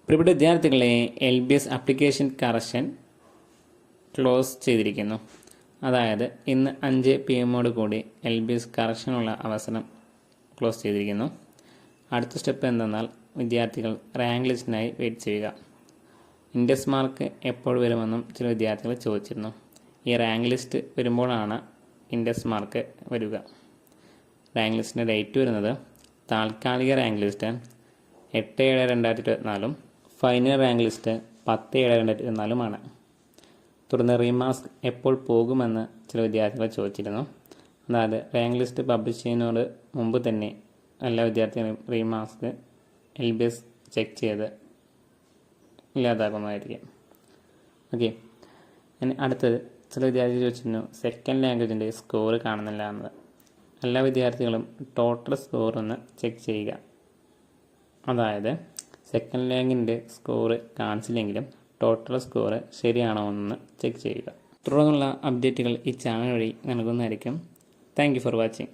പ്രിയപ്പെട്ട വിദ്യാർത്ഥികളെ, LBS application correction close ചെയ്തിരിക്കുന്നു. അതായത് ഇന്ന് 5 PM കൂടി LBS കറക്ഷനുള്ള അവസരം ക്ലോസ് ചെയ്തിരിക്കുന്നു. അടുത്ത സ്റ്റെപ്പ് എന്തെന്നാൽ വിദ്യാർത്ഥികൾ റാങ്ക് ലിസ്റ്റിനായി വെയിറ്റ് ചെയ്യുക. ഇൻഡെക്സ് മാർക്ക് എപ്പോൾ വരുമെന്നും ചില വിദ്യാർത്ഥികൾ ചോദിച്ചിരുന്നു. ഈ റാങ്ക് ലിസ്റ്റ് വരുമ്പോഴാണ് ഇൻഡെക്സ് മാർക്ക് വരിക. റാങ്ക് ലിസ്റ്റിൻ്റെ ഡേറ്റ് വരുന്നത് താൽക്കാലിക rank list 8/7/2024 final rank list 10/7/2024 തുടർന്ന് റീമാർക്ക് എപ്പോൾ പോകുമെന്ന് ചില വിദ്യാർത്ഥികൾ ചോദിച്ചിരുന്നു. അതായത് റാങ്ക് ലിസ്റ്റ് പബ്ലിഷ് ചെയ്യുന്നതിനോട് മുമ്പ് തന്നെ എല്ലാ വിദ്യാർത്ഥികളും റീമാർക്ക് LBS ചെക്ക് ചെയ്ത് ഇല്ലാതാക്കുന്നതായിരിക്കും. ഓക്കെ, ഇനി അടുത്തത് ചില വിദ്യാർത്ഥികൾ ചോദിച്ചിരുന്നു സെക്കൻഡ് ലാംഗ്വേജിൻ്റെ സ്കോർ കാണുന്നില്ല എന്നത്. എല്ലാ വിദ്യാർത്ഥികളും ടോട്ടൽ സ്കോർ ഒന്ന് ചെക്ക് ചെയ്യുക. അതായത് സെക്കൻഡ് ലാംഗ്വേജിൻ്റെ സ്കോർ കാണിച്ചില്ലെങ്കിലും ടോട്ടൽ സ്കോർ ശരിയാണോ എന്ന് ചെക്ക് ചെയ്യുക. തുടർന്നുള്ള അപ്ഡേറ്റുകൾ ഈ ചാനൽ വഴി നൽകുന്നതായിരിക്കും. Thank you for watching.